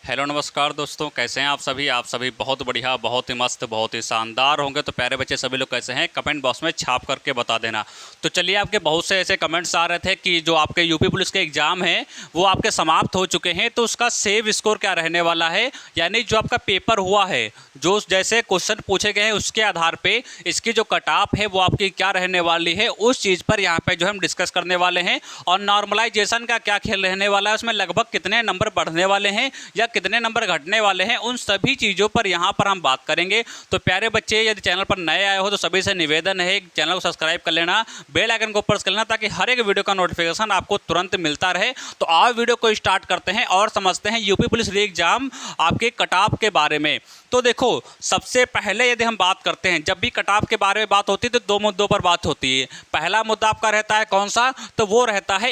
Hello नमस्कार दोस्तों, कैसे हैं आप सभी बहुत बढ़िया, बहुत ही मस्त, बहुत ही शानदार होंगे। तो प्यारे बच्चे सभी लोग कैसे हैं, कमेंट बॉक्स में छाप करके बता देना। तो चलिए, आपके बहुत से ऐसे कमेंट्स आ रहे थे कि जो आपके यूपी पुलिस के एग्ज़ाम हैं वो आपके समाप्त हो चुके हैं, तो उसका सेव स्कोर क्या रहने वाला है, यानी जो आपका पेपर हुआ है, जो जैसे क्वेश्चन पूछे गए हैं उसके आधार पर इसकी जो कट ऑफ है वो आपकी क्या रहने वाली है, उस चीज़ पर यहाँ पर जो हम डिस्कस करने वाले हैं। और नॉर्मलाइजेशन का क्या खेल रहने वाला है, उसमें लगभग कितने नंबर बढ़ने वाले हैं या कितने नंबर घटने वाले हैं, उन सभी चीज़ों पर यहाँ पर हम बात करेंगे। तो प्यारे बच्चे, यदि चैनल पर नए आए हो तो सभी से निवेदन है, चैनल को सब्सक्राइब कर लेना, बेल आइकन को प्रेस कर लेना, ताकि हर एक वीडियो का नोटिफिकेशन आपको तुरंत मिलता रहे। तो आओ वीडियो को स्टार्ट करते हैं और समझते हैं यूपी पुलिस री एग्जाम आपके कट ऑफ के बारे में। तो देखो, सबसे पहले यदि हम बात करते हैं, जब भी कट ऑफ के बारे में बात होती है तो दो मुद्दों पर बात होती है। पहला मुद्दा आपका रहता है कौन सा, तो वो रहता है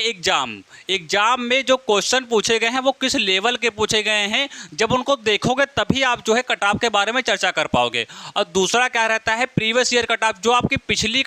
एग्जाम में जो क्वेश्चन पूछे गए हैं वो किस लेवल के पूछे गए हैं। जब उनको देखोगे तभी आप जो है कट ऑफ के बारे में चर्चा कर पाओगे। और दूसरा क्या रहता है, प्रीवियस ईयर कट ऑफ, जो आपकी पिछली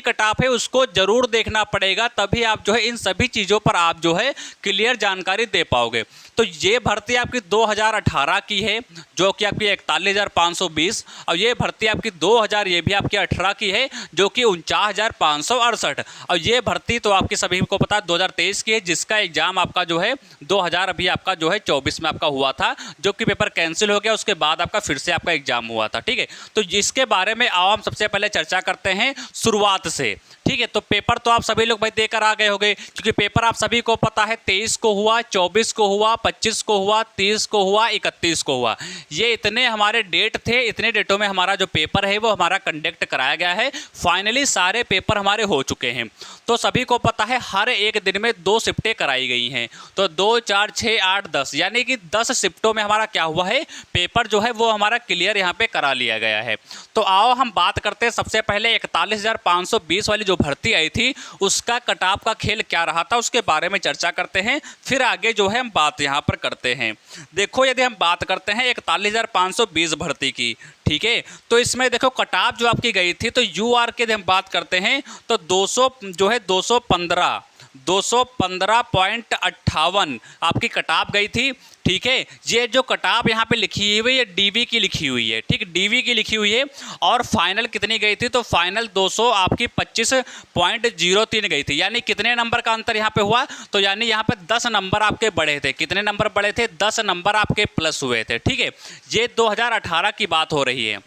कट ऑफ है उसको जरूर देखना पड़ेगा, तभी आप जो है इन सभी चीज़ों पर आप जो है क्लियर जानकारी दे पाओगे। तो ये भर्ती आपकी 2018 की है, जो कि आपकी 41,520, और ये भर्ती आपकी 2000 ये भी आपकी 18 की है, जो कि 49,568। और ये भर्ती तो आपके सभी को पता है 2023 की है, जिसका एग्ज़ाम आपका जो है 2000 अभी आपका जो है 24 में आपका हुआ था, जो कि पेपर कैंसिल हो गया, उसके बाद आपका फिर से आपका एग्ज़ाम हुआ था। ठीक है, तो जिसके बारे में आओ हम सबसे पहले चर्चा करते हैं शुरुआत से। ठीक है, तो पेपर तो आप सभी लोग भाई देकर आ गए होंगे, क्योंकि पेपर आप सभी को पता है 23 को हुआ, 24 को हुआ, 25 को हुआ, 30 को हुआ, 31 को हुआ। ये इतने हमारे डेट थे, इतने डेटों में हमारा जो पेपर है वो हमारा कंडक्ट कराया गया है। फाइनली सारे पेपर हमारे हो चुके हैं। तो सभी को पता है हर एक दिन में 2 शिफ्टें कराई गई हैं, तो 2, 4, 6, 8, 10, यानी कि 10 शिफ्टों में हमारा क्या हुआ है, पेपर जो है वो हमारा क्लियर यहाँ पे करा लिया गया है। तो आओ हम बात करते हैं सबसे पहले 41,520 वाली जो भर्ती आई थी उसका कट ऑफ का खेल क्या रहा था, उसके बारे में चर्चा करते हैं, फिर आगे जो है हम बात यहाँ पर करते हैं। देखो, यदि हम बात करते हैं 41,520 भर्ती की, ठीक है, तो इसमें देखो कट ऑफ जो आपकी गई थी, तो यूआर के हम बात करते हैं तो 200 जो है 215.58 आपकी कट ऑफ गई थी। ठीक है, ये जो कट ऑफ यहाँ पे लिखी हुई है डीवी की लिखी हुई है, ठीक, डीवी की लिखी हुई है। और फाइनल कितनी गई थी, तो फाइनल 200 आपकी 25.03 गई थी, यानी कितने नंबर का अंतर यहाँ पे हुआ, तो यानी यहाँ पे 10 नंबर आपके बढ़े थे। कितने नंबर बढ़े थे, 10 नंबर आपके प्लस हुए थे। ठीक है, ये 2018 की बात हो रही है,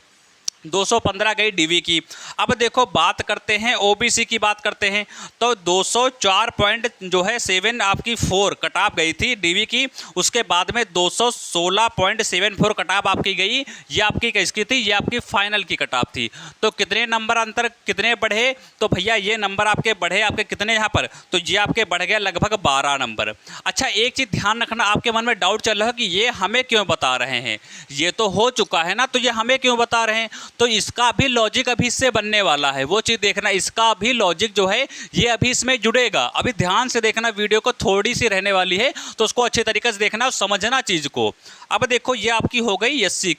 215 गई डीवी की। अब देखो बात करते हैं ओबीसी की, बात करते हैं तो 204.7 आपकी 4 कट ऑफ गई थी डीवी की। उसके बाद में 216.74 कट ऑफ आपकी गई, ये आपकी किसकी थी, ये आपकी फाइनल की कट ऑफ थी। तो कितने नंबर अंतर कितने बढ़े, तो भैया ये नंबर आपके बढ़े, आपके कितने यहाँ पर, तो ये आपके बढ़ गया लगभग 12 नंबर। अच्छा, एक चीज़ ध्यान रखना, आपके मन में डाउट चल रहा है कि ये हमें क्यों बता रहे हैं, ये तो हो चुका है ना, तो ये हमें क्यों बता रहे हैं, तो इसका भी लॉजिक अभी इससे बनने वाला है, वो चीज़ देखना, इसका भी लॉजिक जो है ये अभी इसमें जुड़ेगा। अभी ध्यान से देखना, वीडियो को थोड़ी सी रहने वाली है, तो उसको अच्छे तरीके से देखना और समझना चीज़ को। अब देखो, ये आपकी हो गई एससी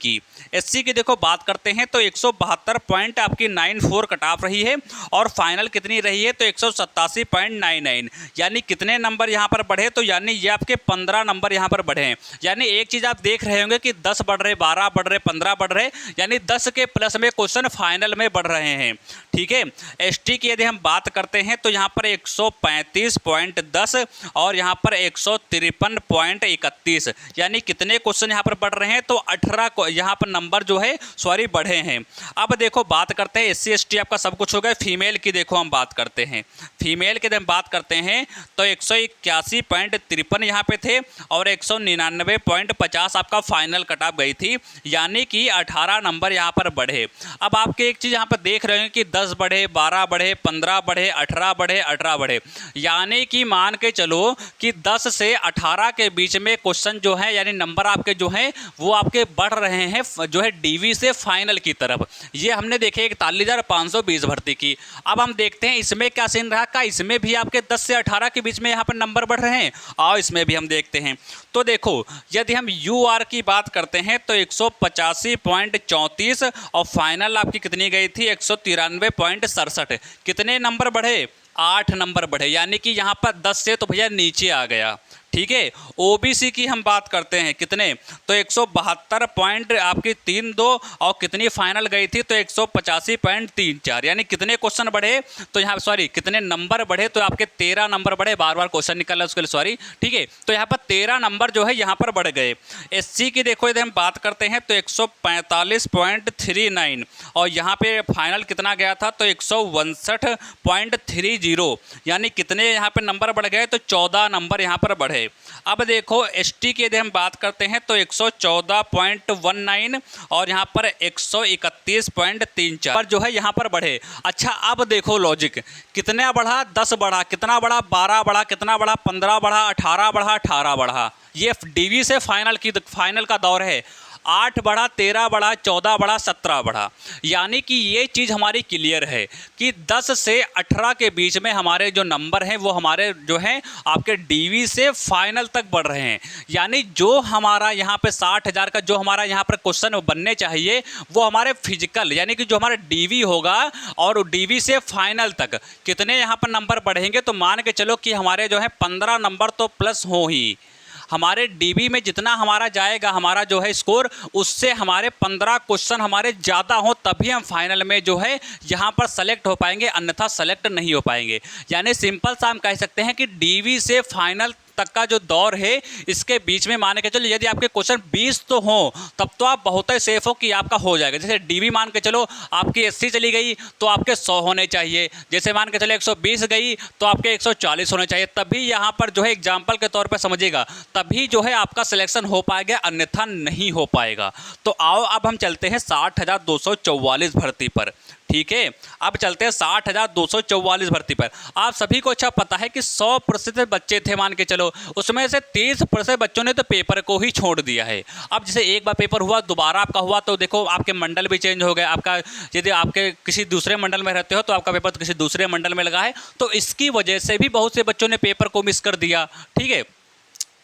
की देखो बात करते हैं तो 172 पॉइंट आपकी 94 कट ऑफ रही है, और फाइनल कितनी रही है, तो 187.99, यानी कितने नंबर यहाँ पर बढ़े, तो यानी ये आपके 15 नंबर यहाँ पर बढ़े हैं। यानी एक चीज़ आप देख रहे होंगे कि 10 बढ़ रहे, 12 बढ़ रहे, 15 बढ़ रहे, यानी 10 के प्लस में क्वेश्चन फाइनल में बढ़ रहे हैं। ठीक है, एसटी की यदि हम बात करते हैं तो यहाँ पर 135.10 और यहाँ पर 153.31, यानी कितने क्वेश्चन यहाँ पर बढ़ रहे हैं, तो 18 को यहाँ पर नंबर जो है सॉरी बढ़े हैं। अब देखो बात करते हैं एससी एसटी आपका सब कुछ हो गया। फीमेल की देखो हम बात करते हैं, फीमेल की हम बात करते हैं तो 181.53 यहाँ पे थे, और 199.50 आपका फाइनल कट ऑफ गई थी, यानी कि 18 नंबर यहाँ पर बढ़े। अब आपके एक चीज़ यहाँ पर देख रहे हैं कि 10 बढ़े, 12 बढ़े, 15 बढ़े, 18 बढ़े, 18 बढ़े, यानी कि मान के चलो कि 10 से 18 के बीच में क्वेश्चन जो है, यानी नंबर आपके जो हैं वो आपके बढ़ रहे हैं जो है डीवी से फाइनल की तरफ। ये हमने देखे 41,520 भर्ती की। अब हम देखते हैं इसमें क्या सीन रहा, का इसमें भी आपके 10 से 18 के बीच में यहाँ पर नंबर बढ़ रहे हैं, और इसमें भी हम देखते हैं। तो देखो, यदि हम यूआर की बात करते हैं तो 185.34 और फाइनल आपकी कितनी गई थी, 193.67। कितने नंबर बढ़े, 8 नंबर बढ़े, यानी कि यहाँ पर 10 से तो भैया नीचे आ गया। ठीक है। ओबीसी की हम बात करते हैं कितने, तो 172 पॉइंट आपकी 32 और कितनी फाइनल गई थी, तो 185.34, यानी कितने क्वेश्चन बढ़े, तो यहाँ सॉरी कितने नंबर बढ़े, तो आपके 13 नंबर बढ़े, बार बार क्वेश्चन निकल रहा है उसके लिए सॉरी, ठीक है। तो यहाँ पर 13 नंबर जो है यहाँ पर बढ़ गए। एससी की देखो यदि हम बात करते हैं तो 145.39 और यहाँ पे फाइनल कितना गया था, तो 162.30, यानी कितने यहाँ पे नंबर बढ़ गए, तो 14 नंबर यहाँ पर बढ़े। अब देखो एसटी की यदि हम बात करते हैं तो 114.19 और यहाँ पर 131.34 पर जो है यहाँ पर बढ़े। अच्छा अब देखो लॉजिक, कितना बढ़ा, 10 बढ़ा, कितना बढ़ा, 12 बढ़ा, कितना बढ़ा, 15 बढ़ा, 18 बढ़ा, 18 बढ़ा। ये डीवी से फाइनल का दौर है। 8 बढ़ा, 13 बढ़ा, 14 बढ़ा, 17 बढ़ा, यानी कि ये चीज़ हमारी क्लियर है कि 10 से 18 के बीच में हमारे जो नंबर हैं वो हमारे जो हैं आपके डीवी से फाइनल तक बढ़ रहे हैं। यानी जो हमारा यहाँ पे 60,000 का जो हमारा यहाँ पर क्वेश्चन बनने चाहिए वो हमारे फिजिकल यानी कि जो हमारा डीवी होगा और डीवी से फाइनल तक कितने यहाँ पर नंबर बढ़ेंगे, तो मान के चलो कि हमारे जो है 15 नंबर तो प्लस हो ही। हमारे डीबी में जितना हमारा जाएगा हमारा जो है स्कोर, उससे हमारे 15 क्वेश्चन हमारे ज़्यादा हो तभी हम फाइनल में जो है यहाँ पर सेलेक्ट हो पाएंगे, अन्यथा सेलेक्ट नहीं हो पाएंगे। यानी सिंपल सा हम कह सकते हैं कि डीवी से फाइनल तक का जो दौर है इसके बीच में मान के चलो यदि आपके क्वेश्चन 20 तो हो तब तो आप बहुत ही सेफ हो कि आपका हो जाएगा। जैसे डीवी मान के चलो आपकी 80 चली गई तो आपके 100 होने चाहिए, जैसे मान के चलो 120 गई तो आपके 140 होने चाहिए, तभी यहाँ पर जो है एग्जाम्पल के तौर पर समझिएगा, तभी जो है आपका सिलेक्शन हो पाएगा, अन्यथा नहीं हो पाएगा। तो आओ अब हम चलते हैं 60,244 भर्ती पर। ठीक है, अब चलते हैं 60,244 भर्ती पर। आप सभी को अच्छा पता है कि 100% बच्चे थे मान के चलो, उसमें से 30% बच्चों ने तो पेपर को ही छोड़ दिया है। अब जैसे एक बार पेपर हुआ, दोबारा आपका हुआ, तो देखो आपके मंडल भी चेंज हो गए। आपका यदि आपके किसी दूसरे मंडल में रहते हो तो आपका पेपर तो किसी दूसरे मंडल में लगा है, तो इसकी वजह से भी बहुत से बच्चों ने पेपर को मिस कर दिया। ठीक है,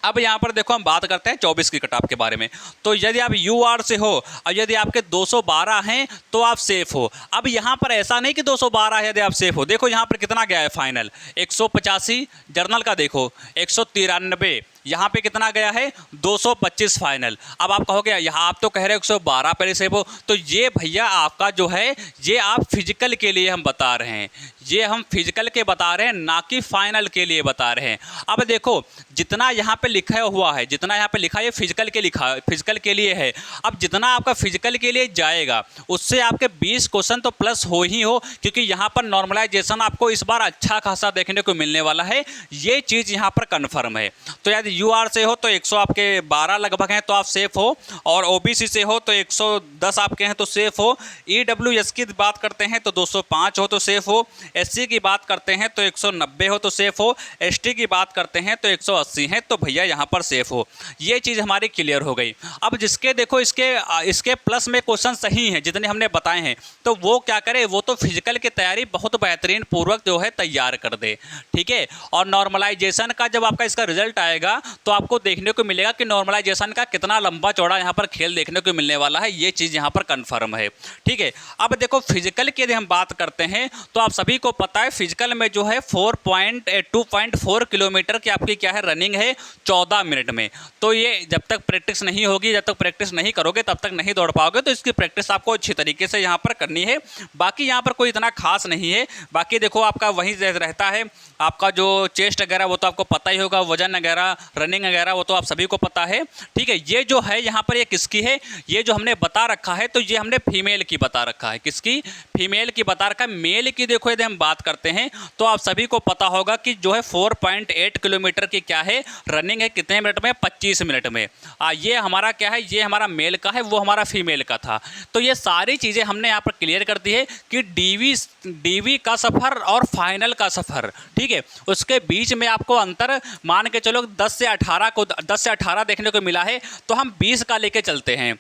अब यहाँ पर देखो हम बात करते हैं 24 की कट ऑफ के बारे में। तो यदि आप यूआर से हो और यदि आपके 212 हैं तो आप सेफ हो। अब यहाँ पर ऐसा नहीं कि 212 है यदि आप सेफ हो, देखो यहाँ पर कितना गया है फाइनल, 185, जर्नल का देखो 193, यहाँ पे कितना गया है 225 फाइनल। अब आप कहोगे यहाँ आप तो कह रहे हो 112 पर सेफ हो, तो ये भैया आपका जो है ये आप फिजिकल के लिए हम बता रहे हैं, ये हम फिजिकल के बता रहे हैं, ना कि फाइनल के लिए बता रहे हैं। अब देखो जितना यहाँ पे लिखा हुआ है, जितना यहाँ पे लिखा है फिजिकल के फिजिकल के लिए है। अब जितना आपका फिजिकल के लिए जाएगा उससे आपके 20 क्वेश्चन तो प्लस हो ही हो, क्योंकि यहाँ पर नॉर्मलाइजेशन आपको इस बार अच्छा खासा देखने को मिलने वाला है, ये चीज़ यहाँ पर कन्फर्म है। तो यदि यूआर से हो तो 100 आपके 12 लगभग हैं तो आप सेफ हो, और ओबीसी से हो तो 110 आपके हैं तो सेफ हो, ईडब्ल्यूएस की बात करते हैं तो 205 हो तो सेफ हो, एससी की बात करते हैं तो 190 हो तो सेफ हो, एसटी की बात करते हैं तो 180 हैं तो भैया यहाँ पर सेफ हो। ये चीज़ हमारी क्लियर हो गई। अब जिसके देखो इसके प्लस में क्वेश्चन सही हैं जितने हमने बताए हैं, तो वो क्या करे, वो तो फिजिकल की तैयारी बहुत बेहतरीन पूर्वक जो है तैयार कर दे। ठीक है, और नॉर्मलाइजेशन का जब आपका इसका रिजल्ट आएगा तो आपको देखने को मिलेगा कि नॉर्मलाइजेशन का कितना लंबा चौड़ा यहाँ पर खेल देखने को मिलने वाला है, ये चीज़ यहाँ पर कन्फर्म है। ठीक है, अब देखो फिजिकल की यदि हम बात करते हैं तो आप सभी को पता है फिजिकल में जो है 2.4 किलोमीटर की आपकी क्या है रनिंग है 14 मिनट में। तो ये जब तक प्रैक्टिस नहीं होगी, जब तक प्रैक्टिस नहीं करोगे तब तक नहीं दौड़ पाओगे, तो इसकी प्रैक्टिस आपको अच्छी तरीके से यहाँ पर करनी है। बाकी यहाँ पर कोई इतना खास नहीं है। बाकी देखो आपका वहीं रहता है, आपका जो चेस्ट वगैरह वो तो आपको पता ही होगा, वजन वगैरह, रनिंग वगैरह वो तो आप सभी को पता है। ठीक है, ये जो है यहाँ पर ये किसकी है, ये जो हमने बता रखा है तो ये हमने फीमेल की बता रखा है। किसकी, फीमेल की बता रखा है। मेल की देखो यदि हम बात करते हैं तो आप सभी को पता होगा कि जो है 4.8 किलोमीटर की क्या है रनिंग है, कितने मिनट में, 25 मिनट में। ये हमारा क्या है, ये हमारा मेल का है, वो हमारा फीमेल का था। तो ये सारी चीज़ें हमने यहाँ पर क्लियर कर दी है कि डीवी का सफ़र और फाइनल का सफ़र, ठीक है, उसके बीच में आपको अंतर मान के चलो 10 से 18 देखने को मिला है, तो हम 20 का लेके चलते हैं।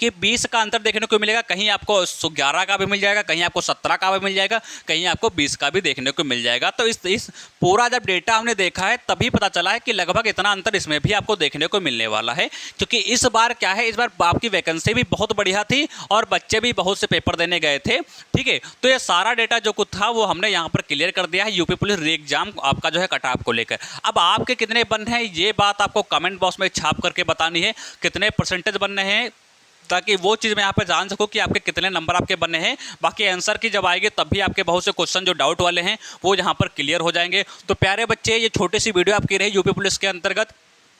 कि 20 का अंतर देखने को मिलेगा, कहीं आपको 11 का भी मिल जाएगा, कहीं आपको 17 का भी मिल जाएगा, कहीं आपको 20 का भी देखने को मिल जाएगा। तो इस पूरा जब डेटा हमने देखा है तभी पता चला है कि लगभग इतना अंतर इसमें भी आपको देखने को मिलने वाला है, क्योंकि इस बार क्या है, इस बार आपकी वैकेंसी भी बहुत बढ़िया थी और बच्चे भी बहुत से पेपर देने गए थे। ठीक है, तो ये सारा डेटा जो कुछ था वो हमने यहाँ पर क्लियर कर दिया है यूपी पुलिस री एग्जाम आपका जो है कट ऑफ को लेकर। अब आपके कितने बनने हैं ये बात आपको कमेंट बॉक्स में छाप करके बतानी है, कितने परसेंटेज बनने हैं, ताकि वो चीज़ मैं यहाँ पे जान सकूँ कि आपके कितने नंबर आपके बने हैं। बाकी आंसर की जब आएगी तब भी आपके बहुत से क्वेश्चन जो डाउट वाले हैं वो यहाँ पर क्लियर हो जाएंगे। तो प्यारे बच्चे, ये छोटी सी वीडियो आपकी रही यूपी पुलिस के अंतर्गत,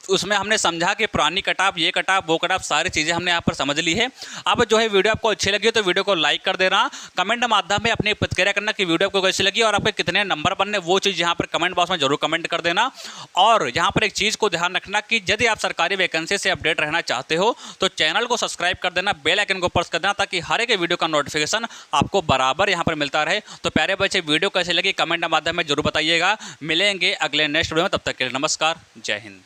उसमें हमने समझा कि पुरानी कटाप, ये कटाप, वो कटाप, सारी चीज़ें हमने यहाँ पर समझ ली है। अब जो है वीडियो आपको अच्छी लगी तो वीडियो को लाइक कर देना, कमेंट माध्यम में अपनी प्रतिक्रिया करना कि वीडियो आपको कैसी लगी और आपके कितने नंबर बनने, वो चीज़ यहाँ पर कमेंट बॉक्स में जरूर कमेंट कर देना। और यहाँ पर एक चीज़ को ध्यान रखना कि यदि आप सरकारी वैकेंसी से अपडेट रहना चाहते हो तो चैनल को सब्सक्राइब कर देना, बेल आइकन को प्रेस कर देना, ताकि हर एक वीडियो का नोटिफिकेशन आपको बराबर यहाँ पर मिलता रहे। तो प्यारे बच्चे, वीडियो कैसी लगी कमेंट माध्यम में जरूर बताइएगा। मिलेंगे अगले नेक्स्ट वीडियो में, तब तक के लिए नमस्कार, जय हिंद।